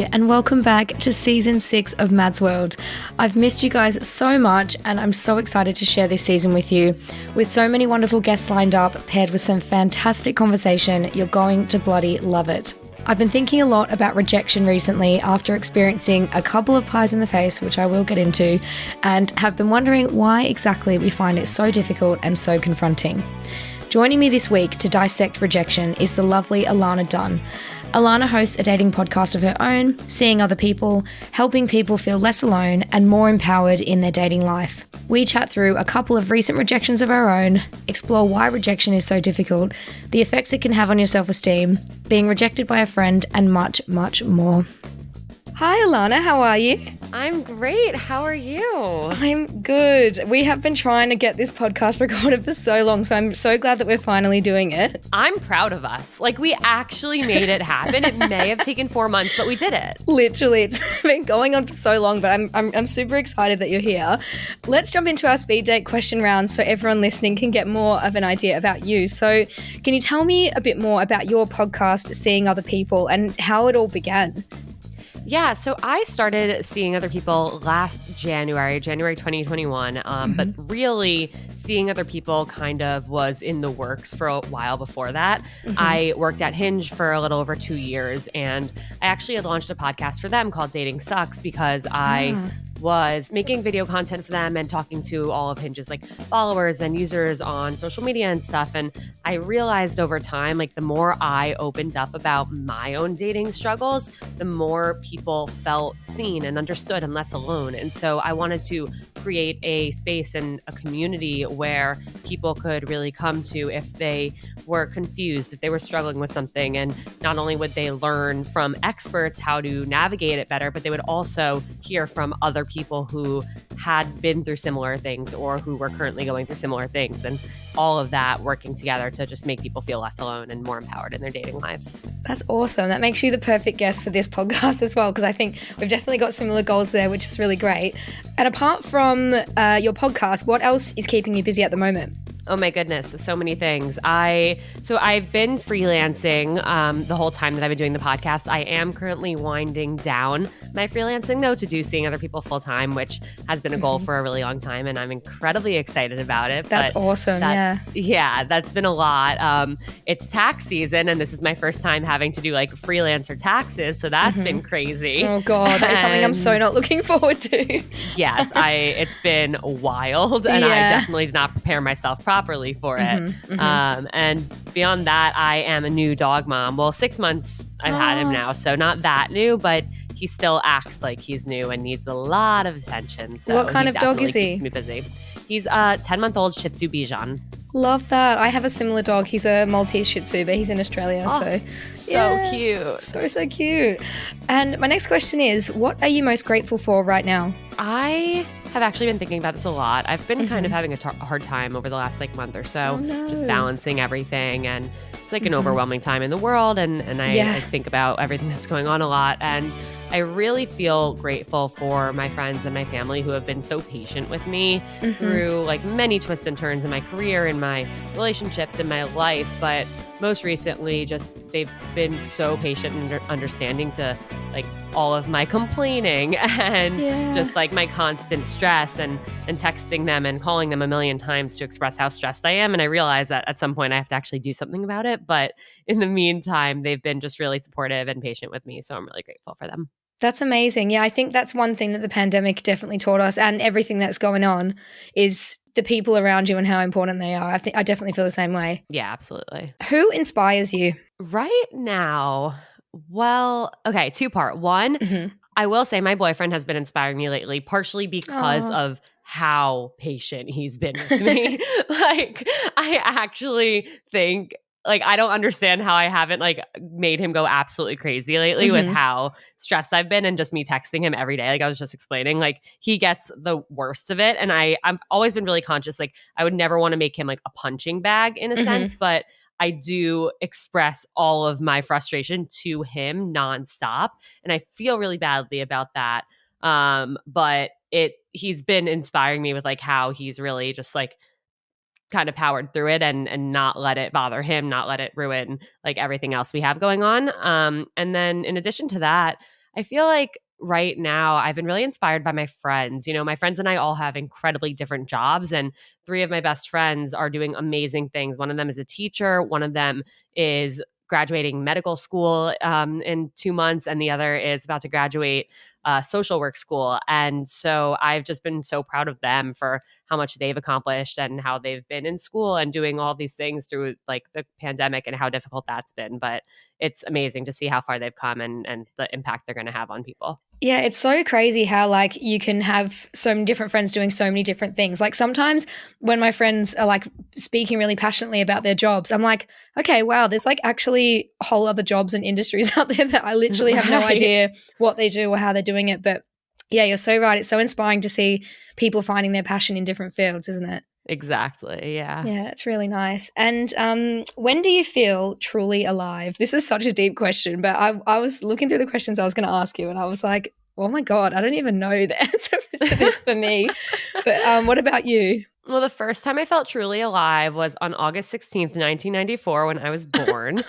and welcome back to season 6 of Mad's World. I've missed you guys so much, and I'm so excited to share this season with you. With so many wonderful guests lined up, paired with some fantastic conversation, you're going to bloody love it. I've been thinking a lot about rejection recently after experiencing a couple of pies in the face, which I will get into, and have been wondering why exactly we find it so difficult and so confronting. Joining me this week to dissect rejection is the lovely Ilana Dunn. Ilana hosts a dating podcast of her own, seeing other people, helping people feel less alone and more empowered in their dating life. We chat through a couple of recent rejections of our own, explore why rejection is so difficult, the effects it can have on your self-esteem, being rejected by a friend, and much, much more. Hi Ilana, how are you? I'm great. How are you? I'm good. We have been trying to get this podcast recorded for so long, so I'm so glad that we're finally doing it. I'm proud of us. Like, we actually made it happen. It may have taken 4 months, but we did it. Literally, it's been going on for so long, but I'm super excited that you're here. Let's jump into our speed date question round so everyone listening can get more of an idea about you. So can you tell me a bit more about your podcast, Seeing Other People, and how it all began? Yeah, so I started Seeing Other People last January 2021, but really Seeing Other People kind of was in the works for a while before that. I worked at Hinge for a little over 2 years, and I actually had launched a podcast for them called Dating Sucks because I was making video content for them and talking to all of Hinge's like followers and users on social media and stuff. And I realized over time, like the more I opened up about my own dating struggles, the more people felt seen and understood and less alone. And so I wanted to create a space and a community where people could really come to if they were confused, if they were struggling with something. And not only would they learn from experts how to navigate it better, but they would also hear from other people who had been through similar things or who were currently going through similar things, and all of that working together to just make people feel less alone and more empowered in their dating lives. That's awesome. That makes you the perfect guest for this podcast as well, because I think we've definitely got similar goals there, which is really great. And apart from your podcast, what else is keeping you busy at the moment? Oh my goodness, so many things. So I've been freelancing the whole time that I've been doing the podcast. I am currently winding down my freelancing though to do Seeing Other People full time, which has been a goal for a really long time, and I'm incredibly excited about it. That's awesome. Yeah, that's been a lot. It's tax season, and this is my first time having to do like freelancer taxes, so that's been crazy. Oh God, that is something I'm so not looking forward to. Yes, it's been wild, and I definitely did not prepare myself properly for it. And beyond that, I am a new dog mom. Well, 6 months I've had him now, so not that new, but he still acts like he's new and needs a lot of attention. So what kind of dog is he? Keeps me busy. He's a 10-month-old Shih Tzu Bichon. Love that. I have a similar dog. He's a Maltese Shih Tzu, but he's in Australia. So cute. So cute. And my next question is, what are you most grateful for right now? I have actually been thinking about this a lot. I've been kind of having a hard time over the last month or so, just balancing everything. And it's like an overwhelming time in the world. And I think about everything that's going on a lot. And I really feel grateful for my friends and my family who have been so patient with me through like many twists and turns in my career, in my relationships, in my life. But most recently, just they've been so patient and understanding to like all of my complaining and just like my constant stress and texting them and calling them a million times to express how stressed I am. And I realize that at some point I have to actually do something about it. But in the meantime, they've been just really supportive and patient with me. So I'm really grateful for them. That's amazing. Yeah, I think that's one thing that the pandemic definitely taught us, and everything that's going on, is the people around you and how important they are. I definitely feel the same way. Yeah, absolutely. Who inspires you? Right now, well, okay, two-part. One, I will say my boyfriend has been inspiring me lately, partially because of how patient he's been with me. Like, I actually think, like, I don't understand how I haven't like made him go absolutely crazy lately with how stressed I've been, and just me texting him every day. Like I was just explaining, like he gets the worst of it. And I've always been really conscious. Like I would never want to make him like a punching bag in a sense, but I do express all of my frustration to him nonstop. And I feel really badly about that. But he's been inspiring me with like how he's really just like kind of powered through it and not let it bother him, not let it ruin like everything else we have going on. And then in addition to that, I feel like right now I've been really inspired by my friends. You know, my friends and I all have incredibly different jobs, and three of my best friends are doing amazing things. One of them is a teacher, one of them is graduating medical school in 2 months, and the other is about to graduate social work school. And so I've just been so proud of them for how much they've accomplished and how they've been in school and doing all these things through like the pandemic and how difficult that's been. But it's amazing to see how far they've come and the impact they're going to have on people. Yeah, it's so crazy how like you can have so many different friends doing so many different things. Like sometimes when my friends are like speaking really passionately about their jobs, I'm like, okay, wow, there's like actually whole other jobs and industries out there that I literally have no idea what they do or how they're doing it. But yeah, you're so right. It's so inspiring to see people finding their passion in different fields, isn't it? Exactly. Yeah. Yeah, it's really nice. And when do you feel truly alive? This is such a deep question, but I was looking through the questions I was going to ask you, and I was like, oh my God, I don't even know the answer to this for me. But what about you? Well, the first time I felt truly alive was on August 16th, 1994, when I was born.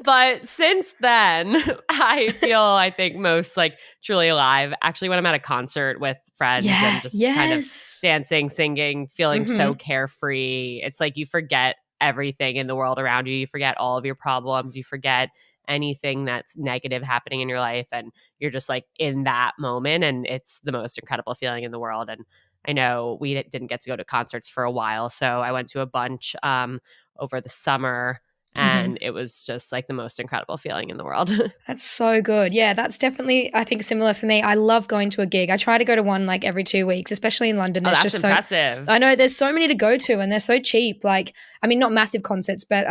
But since then, I think most like truly alive actually when I'm at a concert with friends and just kind of dancing, singing, feeling so carefree. It's like you forget everything in the world around you. You forget all of your problems. You forget anything that's negative happening in your life. And you're just like in that moment. And it's the most incredible feeling in the world. And I know we didn't get to go to concerts for a while. So I went to a bunch over the summer. And it was just like the most incredible feeling in the world. That's so good. Yeah, that's definitely, I think, similar for me. I love going to a gig. I try to go to one like every 2 weeks, especially in London. There's that's just impressive. I know there's so many to go to and they're so cheap. Like, I mean, not massive concerts, but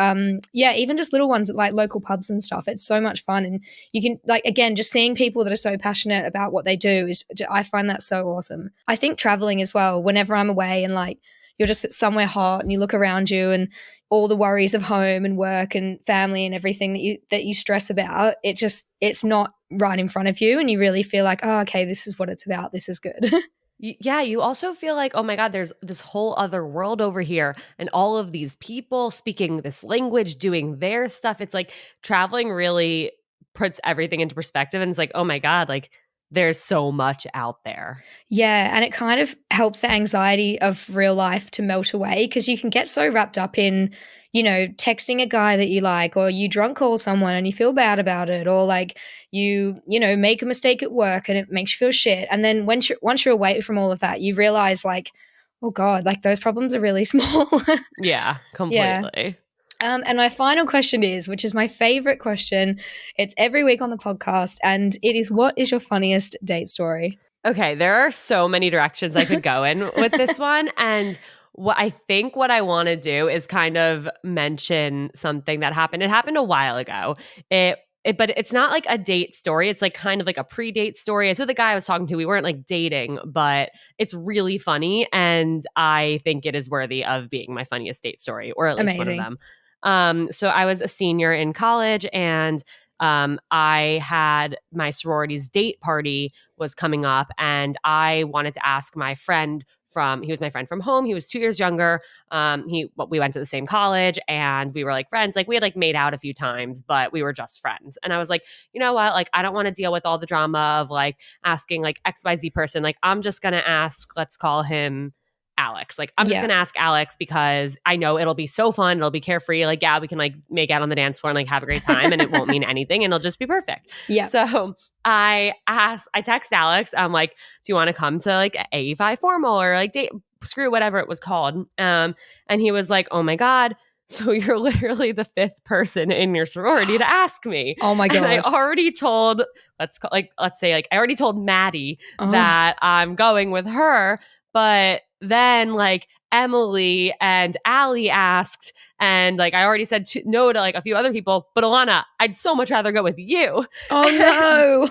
yeah, even just little ones at like local pubs and stuff. It's so much fun. And you can like, again, just seeing people that are so passionate about what they do is, I find that so awesome. I think traveling as well, whenever I'm away and like, you're just somewhere hot and you look around you and all the worries of home and work and family and everything that you stress about, it's not right in front of you. And you really feel like, oh, okay, this is what it's about. This is good. Yeah, you also feel like, oh my God, there's this whole other world over here and all of these people speaking this language, doing their stuff. It's like traveling really puts everything into perspective. And it's like, oh my God, like there's so much out there. Yeah, and it kind of helps the anxiety of real life to melt away because you can get so wrapped up in, you know, texting a guy that you like, or you drunk call someone and you feel bad about it, or like you know, make a mistake at work and it makes you feel shit. And then once you're away from all of that, you realize like, oh God, like those problems are really small. Yeah, completely. Yeah. And my final question is, which is my favorite question. It's every week on the podcast, and it is, what is your funniest date story? Okay, there are so many directions I could go in with this one. And what I want to do is kind of mention something that happened. It happened a while ago. But it's not like a date story. It's like kind of like a pre-date story. It's with a guy I was talking to. We weren't like dating, but it's really funny. And I think it is worthy of being my funniest date story, or at least one of them. So I was a senior in college, and I had my sorority's date party was coming up, and I wanted to ask my friend he was my friend from home. He was 2 years younger. We went to the same college, and we were like friends. Like we had like made out a few times, but we were just friends. And I was like, you know what? Like, I don't want to deal with all the drama of like asking like XYZ person. Like, I'm just going to ask, let's call him Alex. Like, I'm just going to ask Alex because I know it'll be so fun. It'll be carefree. Like, yeah, we can like make out on the dance floor and like have a great time, and it won't mean anything, and it'll just be perfect. Yeah. So I text Alex. I'm like, do you want to come to like AE5 formal or like date screw whatever it was called? And he was like, oh my God. So you're literally the fifth person in your sorority to ask me. Oh my God. And I already told, I already told Maddie that I'm going with her. But then like Emily and Allie asked, and like I already said no to like a few other people, but Ilana, I'd so much rather go with you. Oh no.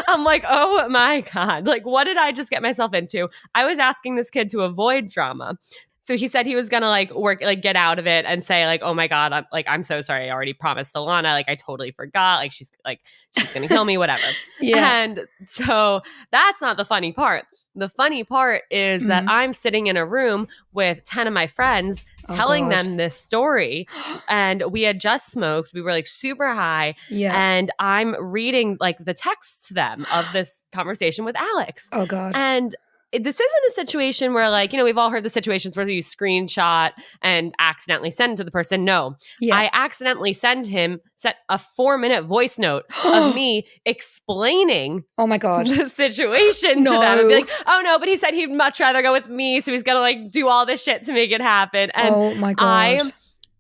I'm like, oh my God, like what did I just get myself into? I was asking this kid to avoid drama. So he said he was gonna get out of it and say oh my God, I'm so sorry. I already promised Ilana. I totally forgot. She's gonna kill me, whatever. Yeah. And so that's not the funny part. The funny part is that I'm sitting in a room with 10 of my friends telling them this story. And we had just smoked. We were super high. Yeah. And I'm reading the texts to them of this conversation with Alex. Oh God. And this isn't a situation where we've all heard the situations where you screenshot and accidentally send it to the person. No, I accidentally sent a 4-minute voice note of me explaining oh my God, the situation to them and be oh no, but he said he'd much rather go with me. So he's going to do all this shit to make it happen. And oh my God.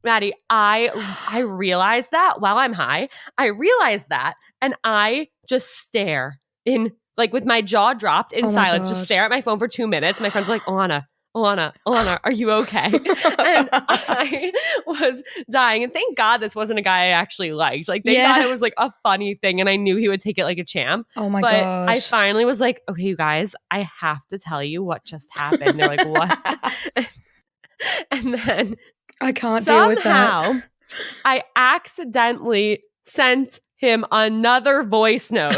Maddie, I realized that while I'm high, I realized that. And I just stare in with my jaw dropped in silence, just stare at my phone for 2 minutes. My friends were Ilana, are you okay? And I was dying. And thank God this wasn't a guy I actually liked. Thank God it was a funny thing. And I knew he would take it like a champ. Oh my gosh. I finally was okay, you guys, I have to tell you what just happened. They're what? And then I can't deal with that. Somehow I accidentally sent him another voice note.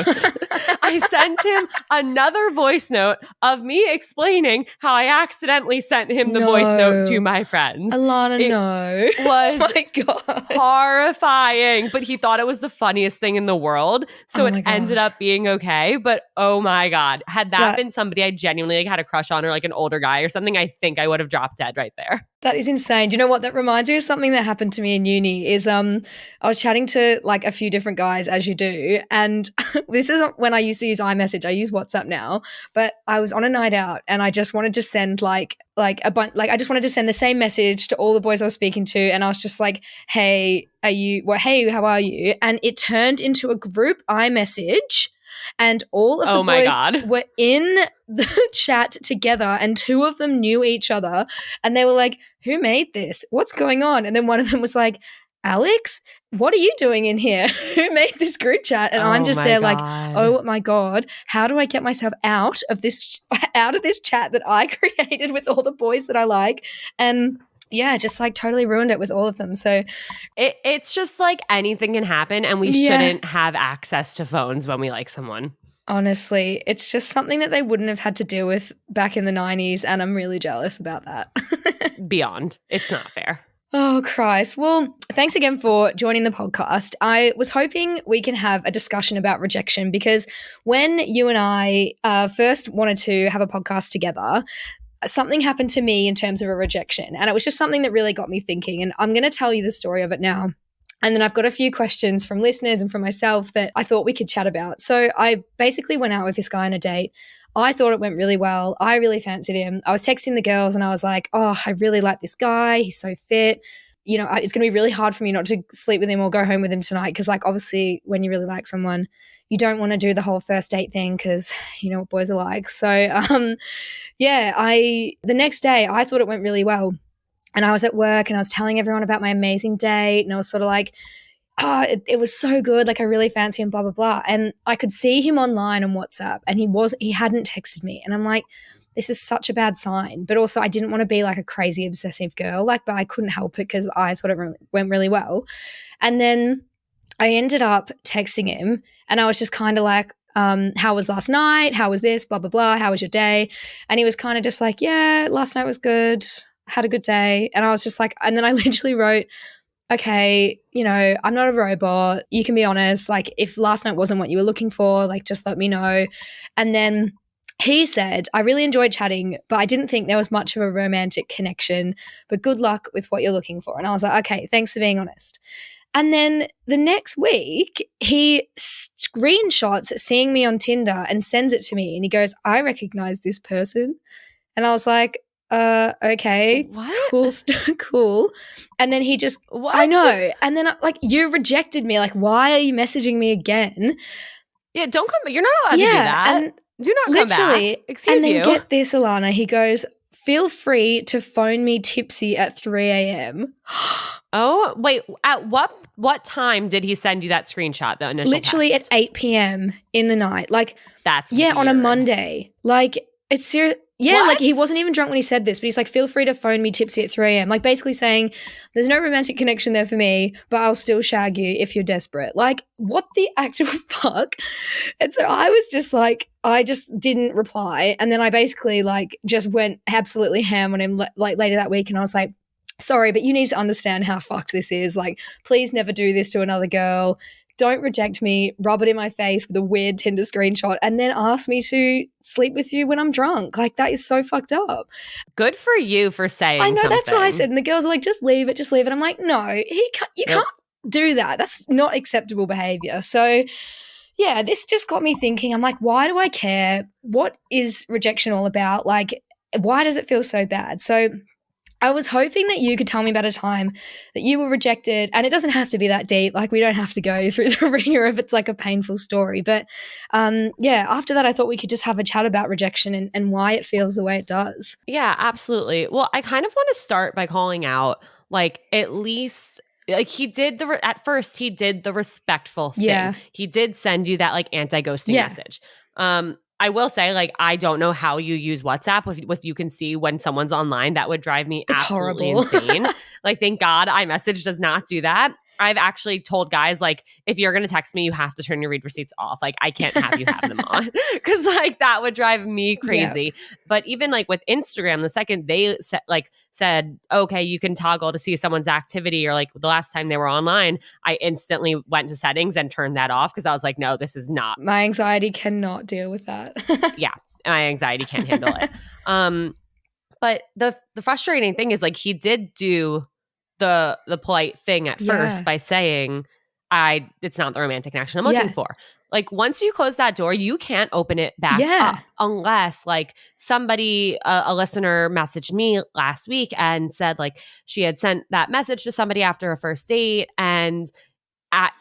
I sent him another voice note of me explaining how I accidentally sent him the voice note to my friends. Ilana, no. Was oh my God. horrifying, but he thought it was the funniest thing in the world. So it ended up being okay. But oh my God, had that been somebody I genuinely had a crush on or an older guy or something, I think I would have dropped dead right there. That is insane. Do you know what that reminds me of? Something that happened to me in uni is I was chatting to a few different guys, as you do, and this isn't when I used to use iMessage. I use WhatsApp now, but I was on a night out and I just wanted to send I just wanted to send the same message to all the boys I was speaking to, and I was just hey, hey, how are you? And it turned into a group iMessage. And all of the boys were in the chat together, and 2 of them knew each other, and they were who made this? What's going on? And then one of them was Alex, what are you doing in here? Who made this group chat? And I'm just there oh my God, how do I get myself out of this chat that I created with all the boys that I like? And yeah, just totally ruined it with all of them. So it's just anything can happen, and we shouldn't have access to phones when we like someone. Honestly, it's just something that they wouldn't have had to deal with back in the 90s, and I'm really jealous about that. Beyond. It's not fair. Oh, Christ. Well, thanks again for joining the podcast. I was hoping we can have a discussion about rejection, because when you and I first wanted to have a podcast together, something happened to me in terms of a rejection, and it was just something that really got me thinking, and I'm going to tell you the story of it now. And then I've got a few questions from listeners and from myself that I thought we could chat about. So I basically went out with this guy on a date. I thought it went really well. I really fancied him. I was texting the girls and I was oh, I really like this guy. He's so fit. It's going to be really hard for me not to sleep with him or go home with him tonight, because obviously when you really like someone, you don't want to do the whole first date thing, because you know what boys are like. So the next day I thought it went really well, and I was at work and I was telling everyone about my amazing date, and I was sort of it was so good. I really fancy him, blah, blah, blah. And I could see him online on WhatsApp, and he hadn't texted me. And I'm this is such a bad sign. But also I didn't want to be a crazy obsessive girl, but I couldn't help it because I thought it went really well. And then I ended up texting him, and I was just kind of how was last night? How was this? Blah, blah, blah. How was your day? And he was kind of just yeah, last night was good. Had a good day. And I was just and then I literally wrote, okay, I'm not a robot. You can be honest. If last night wasn't what you were looking for, just let me know. And then he said, I really enjoyed chatting, but I didn't think there was much of a romantic connection, but good luck with what you're looking for. And I was okay, thanks for being honest. And then the next week, he screenshots seeing me on Tinder and sends it to me. And he goes, I recognize this person. And I was okay, what? Cool. And then he just, what? I know. And then you rejected me. Why are you messaging me again? Yeah, don't come back. You're not allowed to do that. And do not come back. Excuse you. And then get this, Ilana. He goes, feel free to phone me tipsy at 3 a.m. Oh, wait. At what time did he send you that screenshot, the initial Literally text? At 8 p.m. in the night. That's weird. On a weird. Monday. It's serious. Yeah, What? like he wasn't even drunk when he said this, but he's like, feel free to phone me tipsy at 3 a.m. Like basically saying, there's no romantic connection there for me, but I'll still shag you if you're desperate. Like, what the actual fuck? And so I was just like, I just didn't reply. And then I basically like just went absolutely ham on him like later that week. And I was like, sorry, but you need to understand how fucked this is. Like, please never do this to another girl. Don't reject me, rub it in my face with a weird Tinder screenshot, and then ask me to sleep with you when I'm drunk. Like, that is so fucked up. Good for you for saying I know, something. that's what I said. And the girls are like, just leave it, just leave it. I'm like, no, you can't do that. That's not acceptable behavior. So, yeah, this just got me thinking. I'm like, why do I care? What is rejection all about? Like, why does it feel so bad? So, I was hoping that you could tell me about a time that you were rejected, and it doesn't have to be that deep. Like, we don't have to go through the ringer if it's like a painful story. But yeah, after that, I thought we could just have a chat about rejection and why it feels the way it does. Yeah, absolutely. Well, I kind of want to start by calling out, like, at least like he did at first he did the respectful thing. Yeah. He did send you that like anti-ghosting message. I will say, like, I don't know how you use WhatsApp with you can see when someone's online. That would drive me absolutely insane. Like, thank God iMessage does not do that. I've actually told guys, like, if you're going to text me, you have to turn your read receipts off. Like, I can't have you have them on because, like, that would drive me crazy. Yeah. But even, like, with Instagram, the second they said, okay, you can toggle to see someone's activity, or, like, the last time they were online, I instantly went to settings and turned that off because I was like, no, this is not. My anxiety cannot deal with that. Yeah, my anxiety can't handle it. But the frustrating thing is, like, he did do the polite thing at first by saying, it's not the romantic connection I'm looking for. Like, once you close that door, you can't open it back up unless, like, somebody, a listener messaged me last week and said, like, she had sent that message to somebody after a first date, and at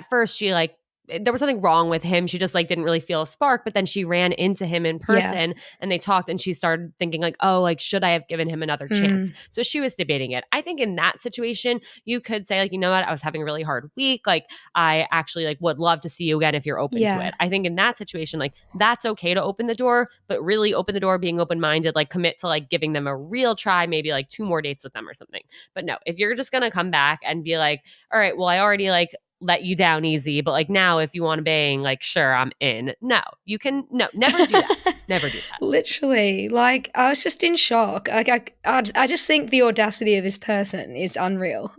first she, like, there was something wrong with him. She just, like, didn't really feel a spark, but then she ran into him in person and they talked, and she started thinking, like, oh, like, should I have given him another chance? So she was debating it. I think in that situation, you could say, like, you know what? I was having a really hard week. Like, I actually, like, would love to see you again if you're open to it. I think in that situation, like, that's okay to open the door, but really open the door, being open-minded, like, commit to, like, giving them a real try, maybe, like, 2 more dates with them or something. But no, if you're just going to come back and be like, all right, well, I already, like, let you down easy, but, like, now if you want to bang, like, sure, I'm in. No, never do that. Never do that. Literally, like, I was just in shock. Like, I just think the audacity of this person is unreal.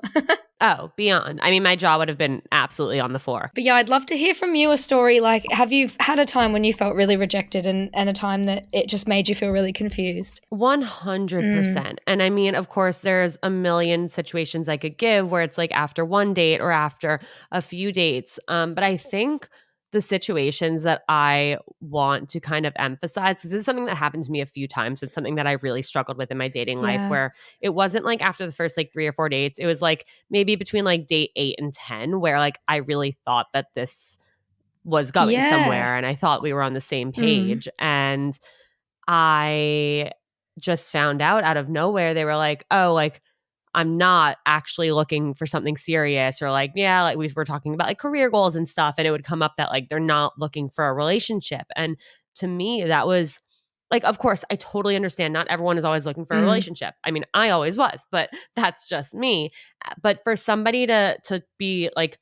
Oh, beyond. I mean, my jaw would have been absolutely on the floor. But yeah, I'd love to hear from you a story. Like, have you had a time when you felt really rejected and a time that it just made you feel really confused? 100%. And I mean, of course, there's a million situations I could give where it's like after one date or after a few dates. But I think the situations that I want to kind of emphasize, because this is something that happened to me a few times. It's something that I really struggled with in my dating life, where it wasn't like after the first, like, 3 or 4 dates. It was like maybe between, like, date 8 and 10, where, like, I really thought that this was going somewhere and I thought we were on the same page. And I just found out of nowhere, they were like, oh, like, I'm not actually looking for something serious, or, like, yeah, like, we were talking about, like, career goals and stuff, and it would come up that, like, they're not looking for a relationship. And to me, that was like, of course, I totally understand not everyone is always looking for a relationship. I mean, I always was, but that's just me. But for somebody to be, like,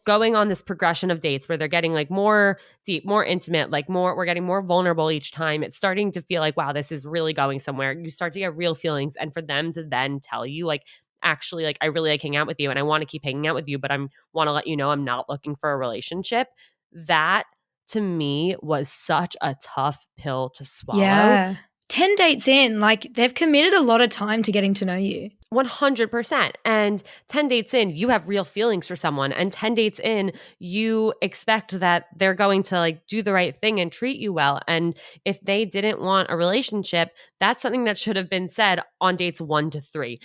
going on this progression of dates where they're getting, like, more deep, more intimate, like, we're getting more vulnerable each time. It's starting to feel like, wow, this is really going somewhere. You start to get real feelings. And for them to then tell you, like, actually, like, I really like hanging out with you and I want to keep hanging out with you, but I want to let you know I'm not looking for a relationship. That, to me, was such a tough pill to swallow. Yeah. 10 dates in, like, they've committed a lot of time to getting to know you. 100%. And 10 dates in, you have real feelings for someone. And 10 dates in, you expect that they're going to, like, do the right thing and treat you well. And if they didn't want a relationship, that's something that should have been said on dates 1 to 3.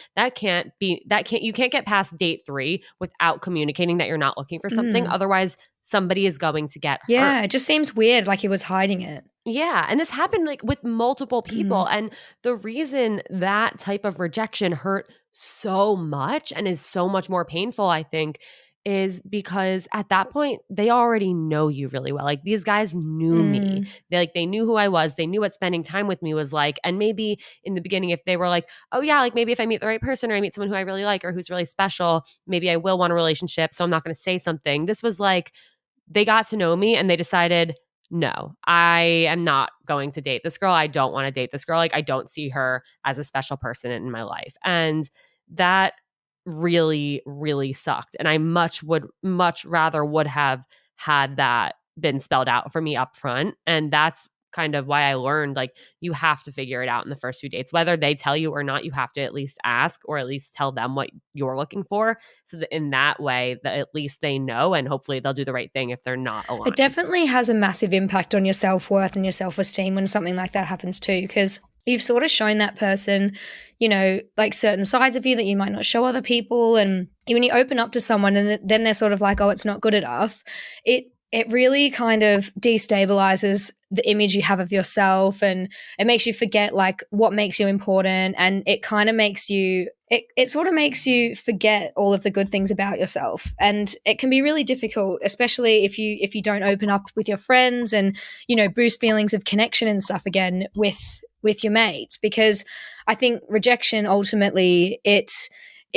You can't get past date 3 without communicating that you're not looking for something. Otherwise, somebody is going to get hurt. Yeah, it just seems weird, like he was hiding it. Yeah. And this happened, like, with multiple people. And the reason that type of rejection hurt so much and is so much more painful, I think, is because at that point they already know you really well. Like these guys knew me. They knew who I was. They knew what spending time with me was like. And maybe in the beginning, if they were like, oh yeah, like maybe if I meet the right person or I meet someone who I really like or who's really special, maybe I will want a relationship. So I'm not going to say something. This was like, they got to know me and they decided, no, I am not going to date this girl. I don't want to date this girl. Like I don't see her as a special person in my life. And that really, really sucked. And I much rather would have had that been spelled out for me up front. And that's kind of why I learned like you have to figure it out in the first few dates. Whether they tell you or not, you have to at least ask or at least tell them what you're looking for. So that in that way that at least they know and hopefully they'll do the right thing if they're not aligned. It definitely has a massive impact on your self-worth and your self-esteem when something like that happens too, because you've sort of shown that person, you know, like certain sides of you that you might not show other people. And when you open up to someone and then they're sort of like, oh, it's not good enough, it really kind of destabilizes the image you have of yourself, and it makes you forget like what makes you important, and it kind of makes you it sort of makes you forget all of the good things about yourself. And it can be really difficult, especially if you don't open up with your friends and, you know, boost feelings of connection and stuff again with your mates, because I think rejection ultimately it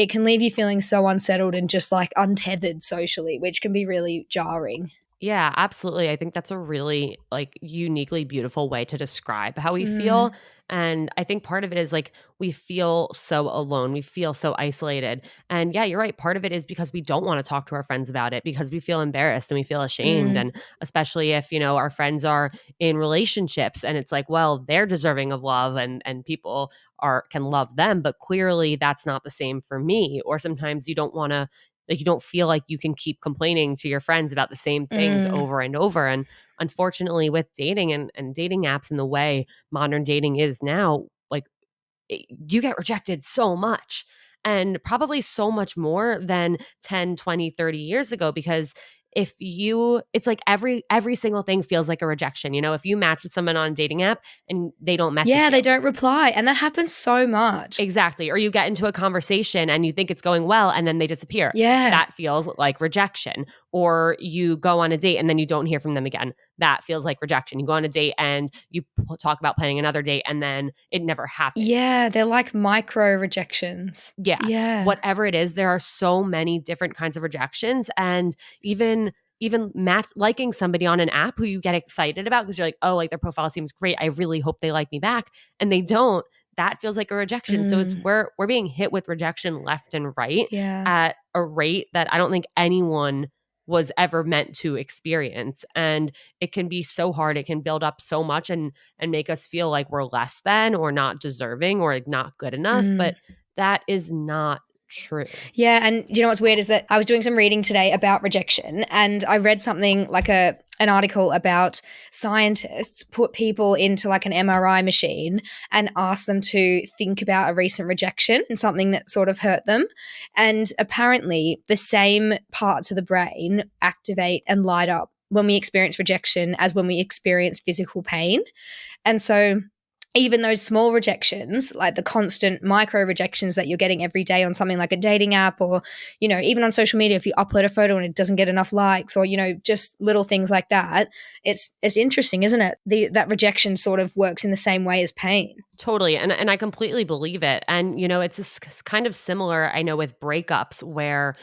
can leave you feeling so unsettled and just like untethered socially, which can be really jarring. Yeah, absolutely. I think that's a really like uniquely beautiful way to describe how we feel. And I think part of it is like we feel so alone. We feel so isolated. And yeah, you're right. Part of it is because we don't want to talk to our friends about it because we feel embarrassed and we feel ashamed. And especially if, you know, our friends are in relationships and it's like, well, they're deserving of love and people can love them, but clearly that's not the same for me. Or sometimes you don't want to, like you don't feel like you can keep complaining to your friends about the same things over and over. And unfortunately with dating and dating apps and the way modern dating is now, like you get rejected so much and probably so much more than 10, 20, 30 years ago, because it's like every single thing feels like a rejection. You know, if you match with someone on a dating app and they don't message you. They don't reply. And that happens so much. Exactly. Or you get into a conversation and you think it's going well and then they disappear. Yeah. That feels like rejection. Or you go on a date and then you don't hear from them again. That feels like rejection. You go on a date and you talk about planning another date and then it never happens. Yeah, they're like micro rejections. Yeah. Whatever it is, there are so many different kinds of rejections. And even liking somebody on an app who you get excited about because you're like, oh, like their profile seems great. I really hope they like me back. And they don't. That feels like a rejection. So it's we're being hit with rejection left and right at a rate that I don't think anyone was ever meant to experience. And it can be so hard. It can build up so much and make us feel like we're less than or not deserving or not good enough. But that is not true. Yeah. And you know what's weird is that I was doing some reading today about rejection, and I read something like an article about scientists put people into like an MRI machine and ask them to think about a recent rejection and something that sort of hurt them. And apparently the same parts of the brain activate and light up when we experience rejection as when we experience physical pain. And so even those small rejections, like the constant micro rejections that you're getting every day on something like a dating app, or, you know, even on social media, if you upload a photo and it doesn't get enough likes, or, you know, just little things like that, it's interesting, isn't it? That rejection sort of works in the same way as pain. Totally. And I completely believe it. And, you know, it's kind of similar, I know, with breakups where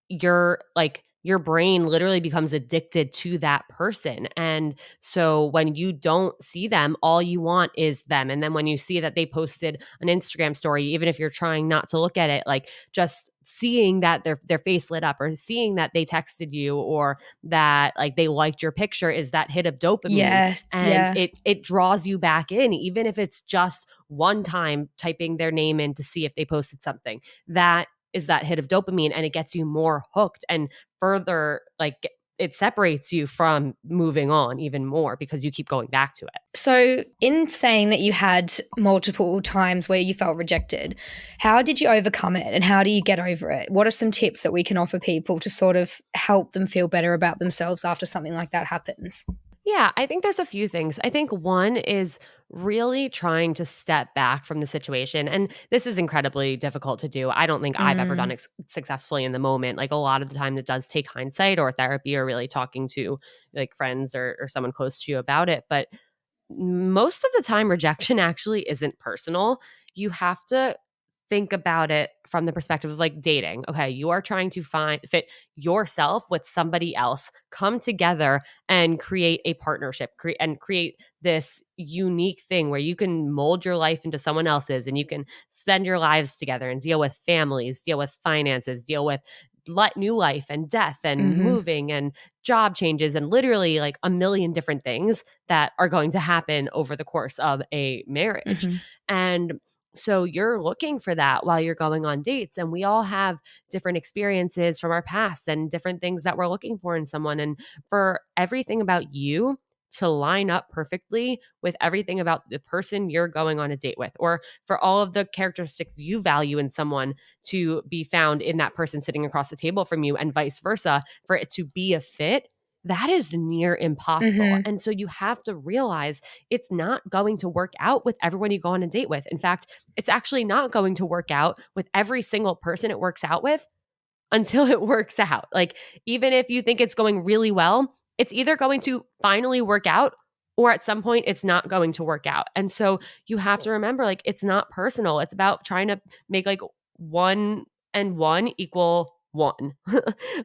your brain literally becomes addicted to that person. And so when you don't see them, all you want is them. And then when you see that they posted an Instagram story, even if you're trying not to look at it, like just seeing that their face lit up, or seeing that they texted you, or that like they liked your picture, is that hit of dopamine. Yes. And it draws you back in, even if it's just one time typing their name in to see if they posted something. That is that hit of dopamine, and it gets you more hooked and further, like it separates you from moving on even more because you keep going back to it. So in saying that you had multiple times where you felt rejected, how did you overcome it and how do you get over it? What are some tips that we can offer people to sort of help them feel better about themselves after something like that happens? Yeah, I think there's a few things. I think one is really trying to step back from the situation. And this is incredibly difficult to do. I don't think I've ever done successfully in the moment. Like a lot of the time, it does take hindsight or therapy or really talking to like friends or someone close to you about it. But most of the time, rejection actually isn't personal. You have to think about it from the perspective of like dating. Okay, you are trying to fit yourself with somebody else, come together and create a partnership, and create this unique thing where you can mold your life into someone else's and you can spend your lives together and deal with families, deal with finances, deal with new life and death and moving and job changes and literally like a million different things that are going to happen over the course of a marriage. And so you're looking for that while you're going on dates. And we all have different experiences from our past and different things that we're looking for in someone. And for everything about you to line up perfectly with everything about the person you're going on a date with, or for all of the characteristics you value in someone to be found in that person sitting across the table from you, and vice versa, for it to be a fit, that is near impossible. And so you have to realize it's not going to work out with everyone you go on a date with. In fact, it's actually not going to work out with every single person it works out with until it works out. Like, even if you think it's going really well, it's either going to finally work out or at some point it's not going to work out. And so you have to remember, like, it's not personal. It's about trying to make like 1 and 1 equal 1.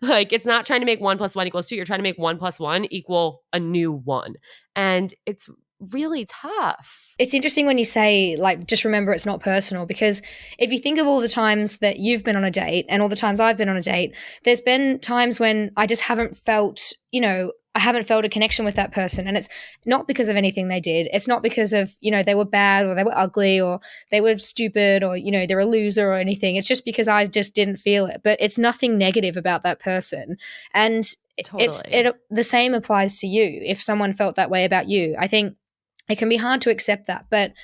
Like, it's not trying to make 1 + 1 = 2. You're trying to make 1 + 1 equal a new 1. And it's really tough. It's interesting when you say, like, just remember it's not personal, because if you think of all the times that you've been on a date and all the times I've been on a date, there's been times when I just haven't felt, I haven't felt a connection with that person. And it's not because of anything they did. It's not because of, they were bad or they were ugly or they were stupid or, they're a loser or anything. It's just because I just didn't feel it. But it's nothing negative about that person. And Totally. the same applies to you. If someone felt that way about you, I think it can be hard to accept that. But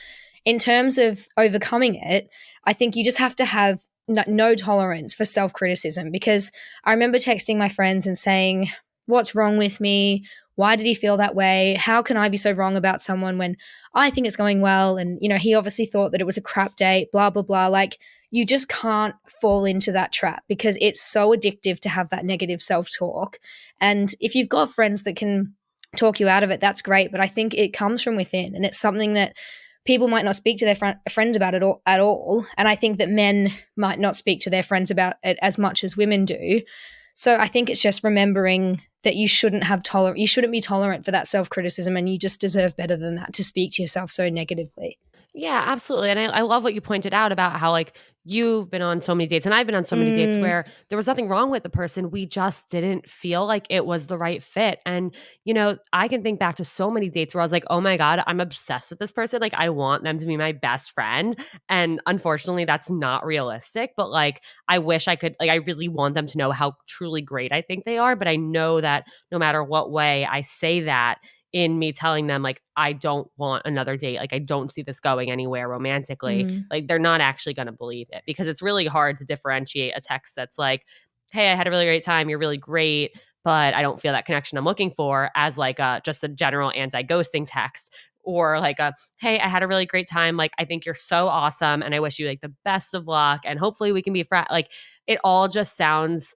in terms of overcoming it, I think you just have to have no tolerance for self-criticism, because I remember texting my friends and saying, what's wrong with me? Why did he feel that way? How can I be so wrong about someone when I think it's going well? And, he obviously thought that it was a crap date, blah, blah, blah. Like, you just can't fall into that trap because it's so addictive to have that negative self-talk. And if you've got friends that can talk you out of it, that's great. But I think it comes from within, and it's something that people might not speak to their friends about it at all. And I think that men might not speak to their friends about it as much as women do. So I think it's just remembering that you shouldn't be tolerant for that self-criticism, and you just deserve better than that to speak to yourself so negatively. Yeah, absolutely. And I love what you pointed out about how, like, you've been on so many dates and I've been on so many dates where there was nothing wrong with the person. We just didn't feel like it was the right fit. And, I can think back to so many dates where I was like, oh my God, I'm obsessed with this person. Like, I want them to be my best friend. And unfortunately, that's not realistic. But like, I wish I could, like, I really want them to know how truly great I think they are. But I know that no matter what way I say that, in me telling them, like, I don't want another date, like, I don't see this going anywhere romantically, like, they're not actually going to believe it, because it's really hard to differentiate a text that's like, hey, I had a really great time, you're really great, but I don't feel that connection I'm looking for, as like just a general anti-ghosting text, or like a, hey, I had a really great time, like, I think you're so awesome and I wish you like the best of luck and hopefully we can be friends. Like, it all just sounds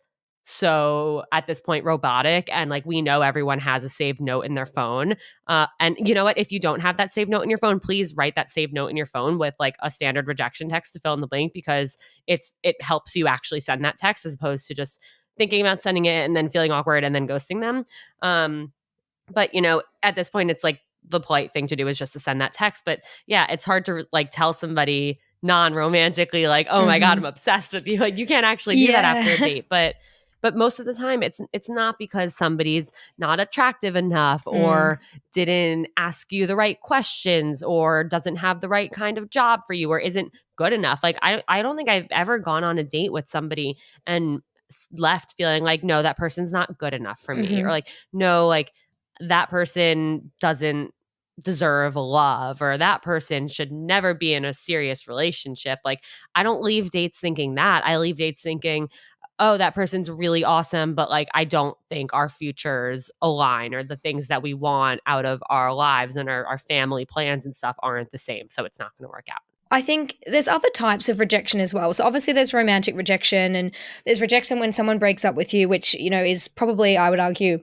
so at this point robotic, and like, we know everyone has a saved note in their phone, and you know what, if you don't have that saved note in your phone, please write that saved note in your phone with like a standard rejection text to fill in the blank, because it helps you actually send that text as opposed to just thinking about sending it and then feeling awkward and then ghosting them. But at this point, it's like the polite thing to do is just to send that text. But yeah, it's hard to like tell somebody non-romantically, like, oh my God, I'm obsessed with you. Like, you can't actually do that after a date. But most of the time, it's not because somebody's not attractive enough or didn't ask you the right questions or doesn't have the right kind of job for you or isn't good enough. Like, I don't think I've ever gone on a date with somebody and left feeling like, no, that person's not good enough for me, or like, no, like, that person doesn't deserve love, or that person should never be in a serious relationship. Like, I don't leave dates thinking that. I leave dates thinking, oh, that person's really awesome, but like I don't think our futures align, or the things that we want out of our lives and our family plans and stuff aren't the same. So it's not going to work out. I think there's other types of rejection as well. So obviously there's romantic rejection, and there's rejection when someone breaks up with you, which, is probably, I would argue,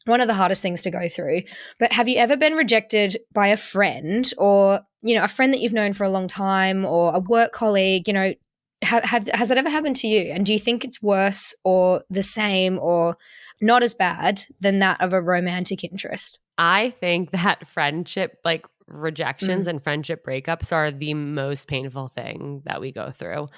one of the hardest things to go through. But have you ever been rejected by a friend, or, a friend that you've known for a long time, or a work colleague, has it ever happened to you? And do you think it's worse or the same or not as bad than that of a romantic interest? I think that friendship, like rejections and friendship breakups, are the most painful thing that we go through.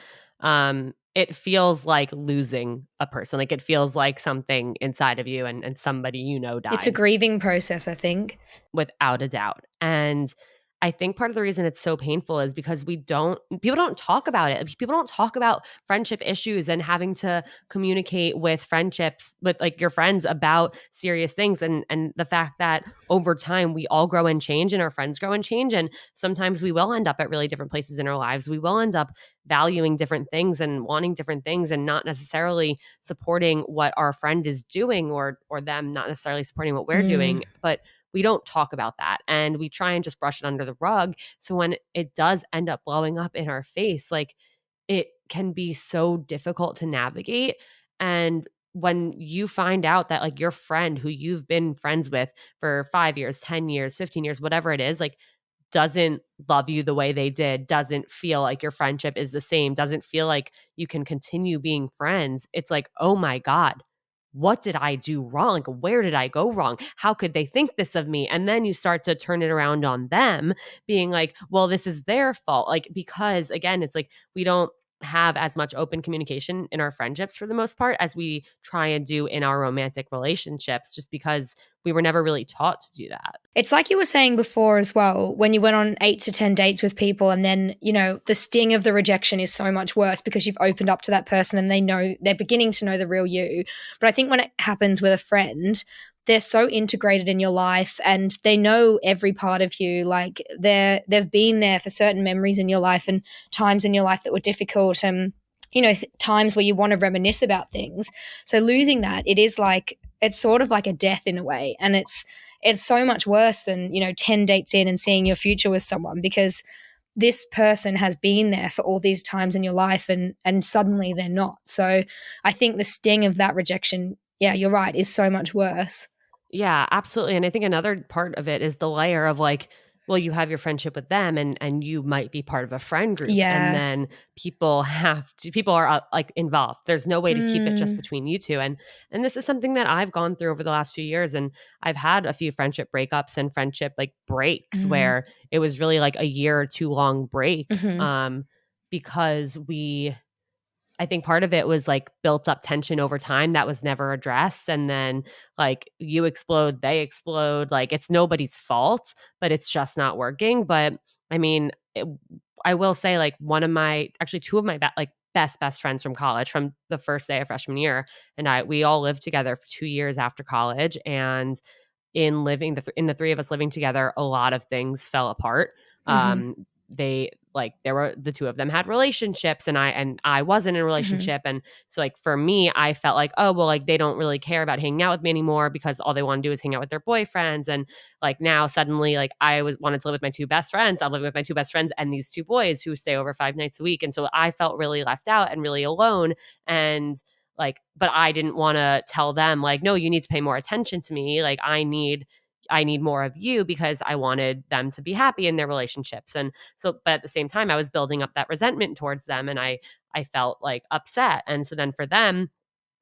It feels like losing a person. Like it feels like something inside of you and somebody died. It's a grieving process, I think. Without a doubt. And I think part of the reason it's so painful is because people don't talk about it. People don't talk about friendship issues and having to communicate with friendships, with like your friends, about serious things. And the fact that over time we all grow and change, and our friends grow and change. And sometimes we will end up at really different places in our lives. We will end up valuing different things and wanting different things, and not necessarily supporting what our friend is doing, or them not necessarily supporting what we're doing. But we don't talk about that, and we try and just brush it under the rug. So when it does end up blowing up in our face, like it can be so difficult to navigate. And when you find out that like your friend who you've been friends with for 5 years, 10 years, 15 years, whatever it is, like doesn't love you the way they did, doesn't feel like your friendship is the same, doesn't feel like you can continue being friends, it's like, oh my God, what did I do wrong? Like, where did I go wrong? How could they think this of me? And then you start to turn it around on them, being like, well, this is their fault. Like, because again, it's like we don't have as much open communication in our friendships for the most part as we try and do in our romantic relationships, just because we were never really taught to do that. It's like you were saying before as well, when you went on 8 to 10 dates with people, and then, the sting of the rejection is so much worse because you've opened up to that person and they're beginning to know the real you. But I think when it happens with a friend, they're so integrated in your life and they know every part of you. Like they've been there for certain memories in your life and times in your life that were difficult, and times where you want to reminisce about things. So losing that, it's sort of like a death in a way, and it's so much worse than 10 dates in and seeing your future with someone, because this person has been there for all these times in your life, and suddenly they're not. So I think the sting of that rejection, yeah, you're right, is so much worse. Yeah, absolutely. And I think another part of it is the layer of like, well, you have your friendship with them, and you might be part of a friend group. Yeah. And then people are like involved. There's no way to keep it just between you two. And this is something that I've gone through over the last few years. And I've had a few friendship breakups and friendship like breaks where it was really like a year or two long break. Because I think part of it was like built up tension over time that was never addressed. And then like you explode, they explode. Like it's nobody's fault, but it's just not working. But I mean, I will say like two of my best friends from college, from the first day of freshman year, and we all lived together for 2 years after college. And in the three of us living together, a lot of things fell apart. The two of them had relationships, and I wasn't in a relationship. And so like for me, I felt like, oh, well, like they don't really care about hanging out with me anymore because all they want to do is hang out with their boyfriends. And like now suddenly like wanted to live with my two best friends. I'm living with my two best friends and these two boys who stay over 5 nights a week. And so I felt really left out and really alone. And like, but I didn't want to tell them like, no, you need to pay more attention to me. Like I need more of you, because I wanted them to be happy in their relationships. And so, but at the same time, I was building up that resentment towards them, and I felt like upset. And so then for them,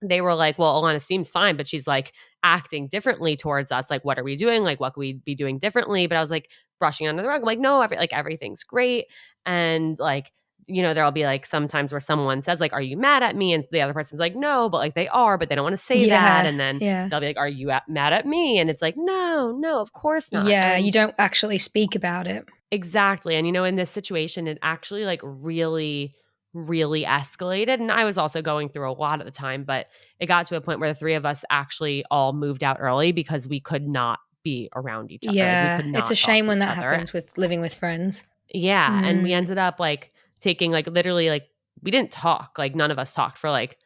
they were like, well, Ilana seems fine, but she's like acting differently towards us. Like, what are we doing? Like, what could we be doing differently? But I was like brushing under the rug. I'm like, no, everything's great. And like, there'll be like sometimes where someone says like, are you mad at me? And the other person's like, no, but like they are, but they don't want to say that. And then they'll be like, are you mad at me? And it's like, no, of course not. Yeah, and you don't actually speak about it. Exactly. And in this situation, it actually like really, really escalated. And I was also going through a lot at the time, but it got to a point where the three of us actually all moved out early because we could not be around each other. Yeah, like, it's a shame when that happens with living with friends. Yeah. And we ended up like taking like literally like we didn't talk, like none of us talked for like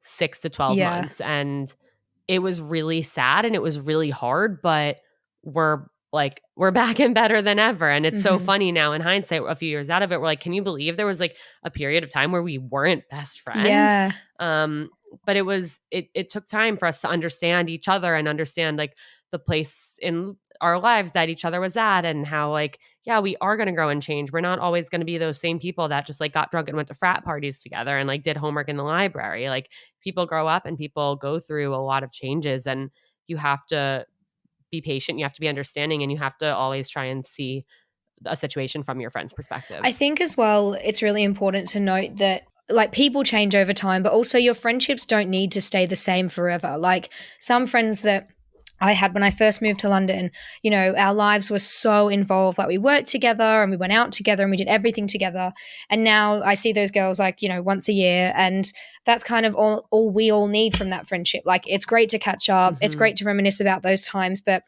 6 to 12 months. And it was really sad and it was really hard, but we're back and better than ever. And it's so funny now in hindsight, a few years out of it, we're like, can you believe there was like a period of time where we weren't best friends? Yeah. But it took time for us to understand each other and understand like the place in our lives that each other was at, and how like, yeah, we are going to grow and change. We're not always going to be those same people that just like got drunk and went to frat parties together and like did homework in the library. Like, people grow up and people go through a lot of changes, and you have to be patient, you have to be understanding, and you have to always try and see a situation from your friend's perspective. I think as well, it's really important to note that like people change over time, but also your friendships don't need to stay the same forever. Like some friends that I had when I first moved to London, you know, our lives were so involved. Like we worked together and we went out together and we did everything together. And now I see those girls like, you know, once a year, and that's kind of all we all need from that friendship. Like it's great to catch up. It's great to reminisce about those times, but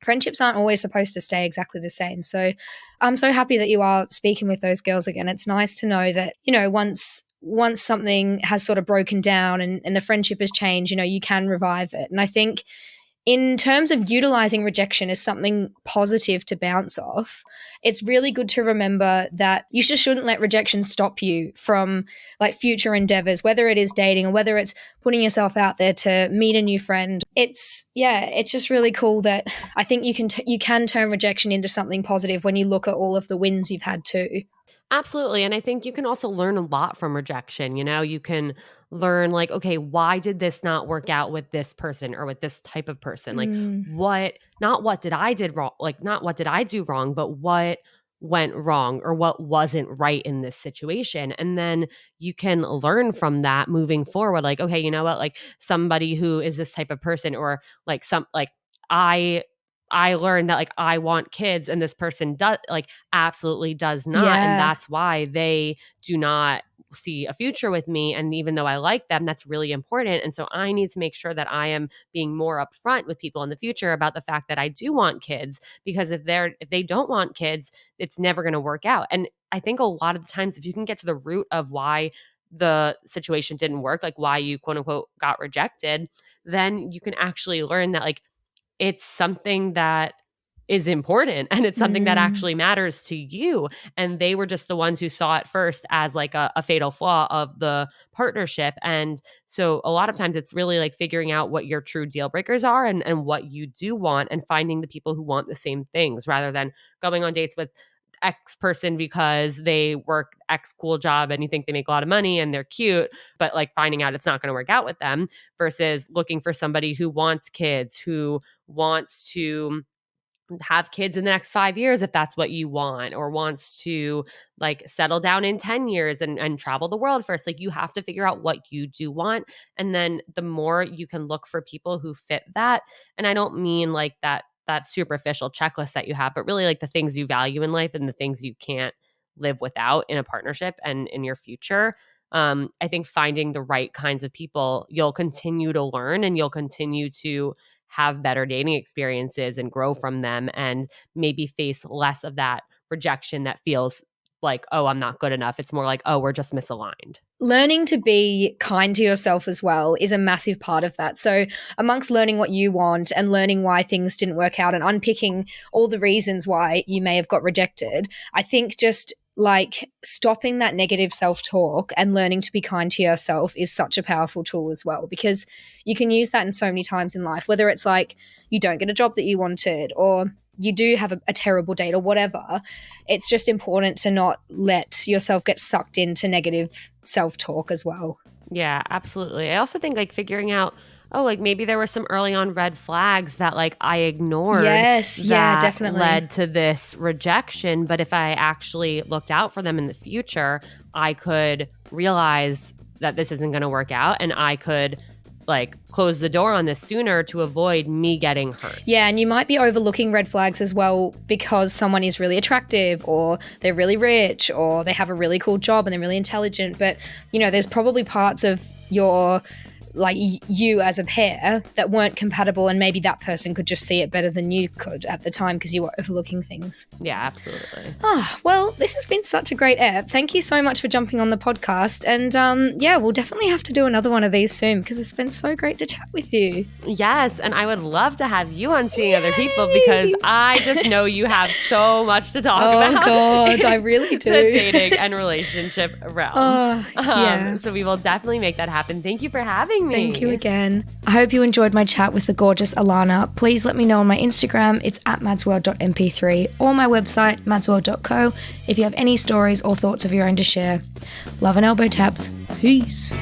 friendships aren't always supposed to stay exactly the same. So I'm so happy that you are speaking with those girls again. It's nice to know that, you know, once something has sort of broken down and the friendship has changed, you know, you can revive it. And I think in terms of utilizing rejection as something positive to bounce off, it's really good to remember that you just shouldn't let rejection stop you from like future endeavors, whether it is dating or whether it's putting yourself out there to meet a new friend. It's just really cool that I think you can turn rejection into something positive when you look at all of the wins you've had too. Absolutely. And I think you can also learn a lot from rejection. You know, you can learn like, okay, why did this not work out with this person or with this type of person? Like what did I did wrong? Like not what did I do wrong, but what went wrong or what wasn't right in this situation. And then you can learn from that moving forward. Like, okay, you know what? Like somebody who is this type of person, or like I learned that like I want kids and this person does like absolutely does not. Yeah. And that's why they do not see a future with me. And even though I like them, that's really important. And so I need to make sure that I am being more upfront with people in the future about the fact that I do want kids, because if they don't want kids, it's never going to work out. And I think a lot of the times, if you can get to the root of why the situation didn't work, like why you quote unquote got rejected, then you can actually learn that like it's something that is important and it's something that actually matters to you. And they were just the ones who saw it first as like a fatal flaw of the partnership. And so a lot of times it's really like figuring out what your true deal breakers are and what you do want, and finding the people who want the same things, rather than going on dates with X person because they work X cool job and you think they make a lot of money and they're cute, but like finding out it's not going to work out with them, versus looking for somebody who wants kids, who wants to have kids in the next 5 years if that's what you want, or wants to like settle down in 10 years and travel the world first. Like you have to figure out what you do want. And then the more you can look for people who fit that, and I don't mean like that superficial checklist that you have, but really like the things you value in life and the things you can't live without in a partnership and in your future. I think finding the right kinds of people, you'll continue to learn and you'll continue to have better dating experiences and grow from them, and maybe face less of that rejection that feels like, oh, I'm not good enough. It's more like, oh, we're just misaligned. Learning to be kind to yourself as well is a massive part of that. So amongst learning what you want and learning why things didn't work out and unpicking all the reasons why you may have got rejected, I think just like stopping that negative self-talk and learning to be kind to yourself is such a powerful tool as well, because you can use that in so many times in life, whether it's like you don't get a job that you wanted, or you do have a terrible date or whatever. It's just important to not let yourself get sucked into negative self-talk as well. Yeah, absolutely. I also think like figuring out, oh, like maybe there were some early on red flags that like I ignored. Yes, yeah, definitely. Led to this rejection. But if I actually looked out for them in the future, I could realize that this isn't going to work out, and I could like close the door on this sooner to avoid me getting hurt. Yeah, and you might be overlooking red flags as well because someone is really attractive, or they're really rich, or they have a really cool job and they're really intelligent. But, you know, there's probably parts of your like you as a pair that weren't compatible, and maybe that person could just see it better than you could at the time because you were overlooking things. Yeah, absolutely. Oh, well, this has been such a great ep. Thank you so much for jumping on the podcast. And we'll definitely have to do another one of these soon because it's been so great to chat with you. Yes, and I would love to have you on Seeing Other People because I just know you have so much to talk about. Oh, God, I really do. The dating and relationship realm. Yeah. So we will definitely make that happen. Thank you for having me. Thank you again. I hope you enjoyed my chat with the gorgeous Ilana. Please let me know on my Instagram. It's @madsworld.mp3 or my website, madsworld.co, if you have any stories or thoughts of your own to share. Love and elbow taps. Peace.